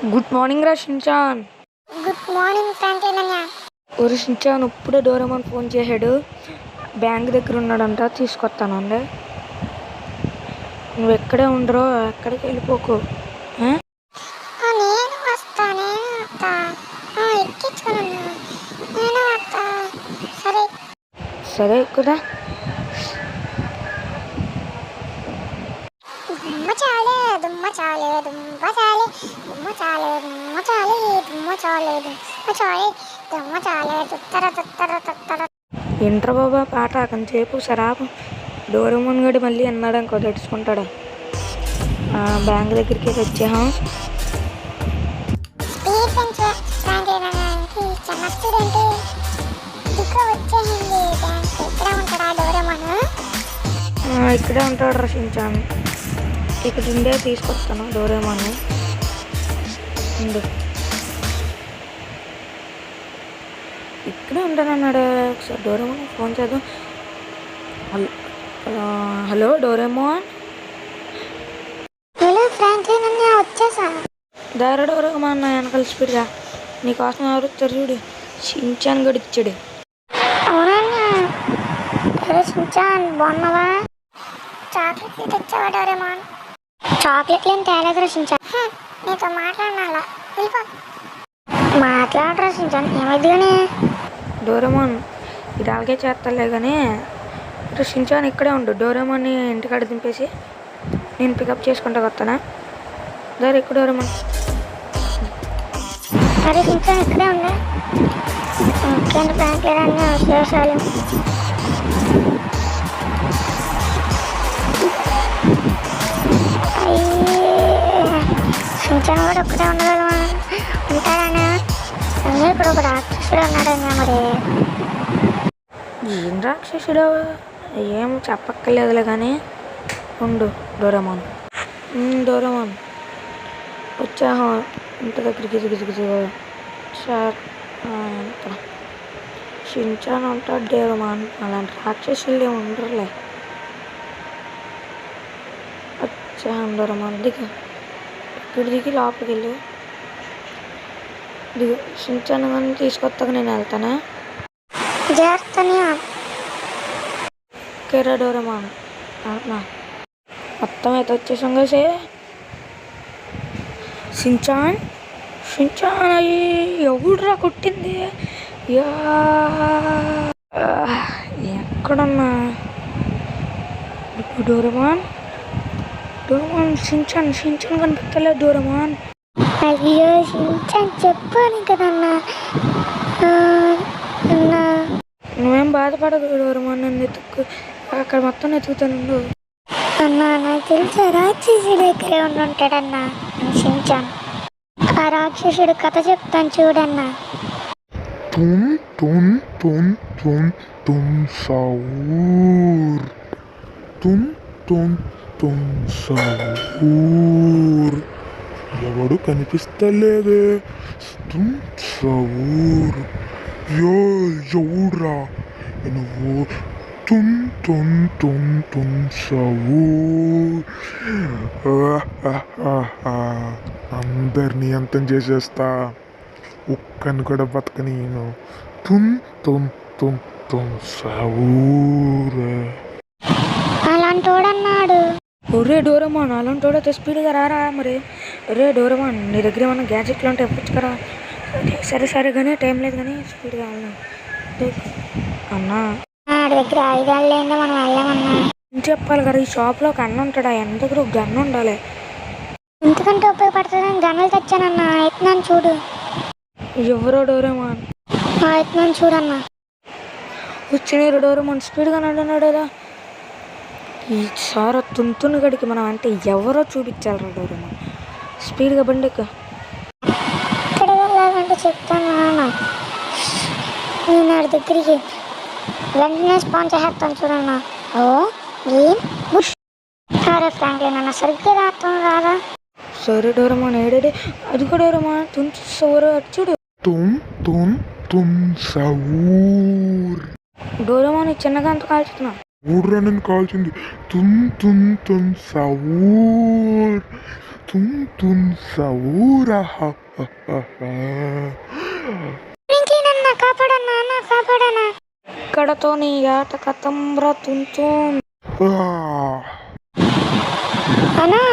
Good morning రా Shin-chan. Good morning Franklin అన్నయ్య. ఒరే షిన్చాన్, ఇప్పుడే డోరేమాన్ ఫోన్ చేశాడు. బ్యాంక్ దగ్గర ఉన్నాడంట, తీసుకొస్తానండి. నువ్వు ఎక్కడే ఉండరో, ఎక్కడికి వెళ్ళిపోకు. నేను వస్తా ఎక్కించుకున్నాను. నేను వస్తా. సరే సరే ఎక్కుదా. దుమ్మ చాలే దుమ్మ చాలే దుమ్మ చాలే దుమ్మ చాలే దుమ్మ చాలే దుమ్మ చాలే దుమ్మ చాలే దుమ్మ చాలే తుత్తర తుత్తర తుత్తర. ఏంట్రా బాబా పాట కొంచెంసేపు సరాపు. డోరేమాన్ గడి మళ్ళీ అన్నాడు ఇంకో తెచ్చుకుంటాడా. బ్యాంక్ దగ్గరికి వచ్చాహా. స్పీడ్ పెంచు ఫ్రాంక్లిన్ అన్నయ్యకి చిన్నప్పుడంటే ఇదిగో వచ్చేసింది బ్యాంక్. ఇక్కడ ఉంటాడా డోరేమాన్? ఇక్కడే ఉంటాడు రా షిన్చాన్. ఇక్కడ ఉండే తీసుకొస్తాను డోరేమాన్. ఇక్కడే ఉంటానన్నాడు. ఒకసారి డోరేమాన్ ఫోన్ చేద్దాం. Hello Doraemon. హలో ఫ్రాంక్లిన్ అన్నయ్య, వచ్చేసా. దారా డోరేమాన్ వెనకాల స్పీడ్గా. నీకోసం ఎవరు వచ్చారు చూడు. షిన్చాన్ గడి ఇచ్చాడు. అవునన్నా. షిన్చాన్ బాగున్నావా? చాక్లెట్లు తెచ్చావా డోరేమాన్? చాక్లెట్లు ఏం తేలేదు షిన్చాన్. నీతో మాట్లాడాలా? వెళ్ళిపో. మాట్లాడరా షిన్చాన్, ఏమైంది కానీ? డోరేమాన్ ఇది అలాగే చేస్తాలే కానీ షిన్చాన్ ఇక్కడే ఉండు. డోరేమాన్ని ఇంటికాడ దింపేసి నేను పికప్ చేసుకుంటా వస్తానా. దారి ఎక్కువ డోరేమాన్. సరే షిన్చాన్ ఇక్కడే ఉందా? ఇంకేంటి ఫ్రాంక్లిన్ అన్నయ్య విశేషాలు? షిన్చాన్ కూడా ఒక్కడే ఉండగలమా? ఉంటాడన్నా. ఇప్పుడు ఒక రాక్షసుడు ఉన్నాడన్నా. మరి ఏం రాక్షసుడు ఏం చెప్పక్కర్లేదులే కానీ ఉండు డోరేమాన్. డోరేమాన్ వచ్చాహా ఇంటి దగ్గరికి. సార్ ఎంత షిన్చాన్ ఉంటాడు డోరేమాన్. అలాంటి రాక్షసులు ఏమి ఉండరులే. వచ్చాహా డోరేమాన్ దిగు. ఇక్కడ దిగి లోపలికి వెళ్ళు. దిగు. షిన్చాన్ కానీ తీసుకొస్తాక నేను వెళ్తానా. జాగ్రత్తని. కేరా డోరేమాన్ మొత్తం అయితే వచ్చేసాం కసే. షిన్చాన్ అయ్యి ఎవడురా కొట్టింది? ఎక్కడన్నా డోరేమాన్ షిన్చాన్ కనిపించలేదు డోరేమాన్. అయ్యో షిన్చాన్ చెప్పాను కదన్నా. నువ్వేం బాధపడదు డోరేమాన్. నన్ను ఎత్తుక్కు అక్కడ మొత్తం ఎత్తుకుతాను అన్నా. నాకు తెలిసి రాక్షసుడి దగ్గరే ఉంటాడన్నా షిన్చాన్. ఆ రాక్షసుడు కథ చెప్తాను చూడన్నా. తుమ్ తుమ్ తుమ్ తుమ్ తుమ్ సౌర్ తుమ్ తుమ్ తుమ్ సౌర్. ఎవడు కనిపిస్తలేదే. తుమ్ సౌర్. ఎవడురా నువ్వు? తుమ్ తుమ్ తుమ్ తుమ్ సౌర్. అందరినీ అంతం చేసేస్తా. ఒక్కని కూడా బతకనీను. తుమ్ తుమ్ తుమ్ తుమ్ సౌర్. అలాంటోడన్నాడు. ఒరే డోరేమాన్ అలాంటోడైతే స్పీడ్గా రారా మరి. ఒరే డోరేమాన్ నీ దగ్గర ఏమన్నా గ్యాజెట్లు ఉంటే ఇవ్వచ్చుకరా. సరే కానీ టైం లేదు కానీ స్పీడ్గా వెళ్ళాం అన్నా. వాడి దగ్గర ఆయుధాలు లేదే మనం వెళ్ళామన్నా. చెప్పాలి కదా, ఈ షాప్లో ఒక అన్న ఉంటాడు. ఆ అన్న దగ్గర ఒక గన్ ఉండాలి. ఎందుకంటే ఉపయోగపడుతుందని గన్నులు తెచ్చానన్నా. ఎత్తున్నాను చూడు. ఎవరో డోరేమాన్. ఎత్తున్నాను చూడన్నా. వచ్చినారు డోరేమాన్ స్పీడ్గా నడున్నాడు కదా. ఈసారి తుంతుని గడికి మనం అంటే ఎవరో చూపించాలరా డోరేమాన్. స్పీడ్గా బండి ఎక్క. ఇక్కడ వెళ్ళాలంటే చెప్తాను నాన్న. నేను వాడి దగ్గరికి వెంటనే స్పాన్ చేసేస్తాను చూడన్నా. సరే ఫ్రాంక్లిన్ అన్న సరిగ్గా రాత్రం రాదా? సరే డోరేమాన్ ఏడే అదిగో డోరేమాన్ తుంతు సౌరు చూడు. తుమ్ తుమ్ తుమ్ సౌర్. డోరేమాన్ చిన్నగా అంత కాల్చుతున్నా. ఊర్రా నన్ను కాల్చింది. తుమ్ తుమ్ తుమ్ సౌర్ తున్ తున్ సౌరా ఇంకేనన్నా కాపాడన్నా అన్న కాపాడన్నా. ఇక్కడతో నీ ఆట కథంరా తుంతున్. అన్నా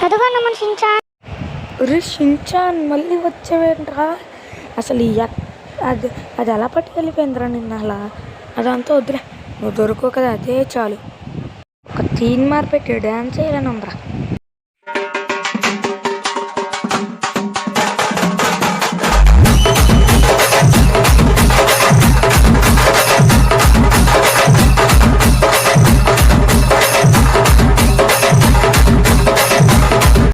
అదుగన్న మన షించాన్. రే షించాన్ మళ్ళీ వచ్చేవేంట్రా? అసలు అది అది ఎలా పట్టుకెళ్ళిపోయిందిరా నిన్న అలా? అదంతా వద్దులే, నువ్వు దొరుకు కదా అదే చాలు. ఒక తీన్ మార్పెట్టి డ్యాన్స్ వేయాలని ఉందిరా.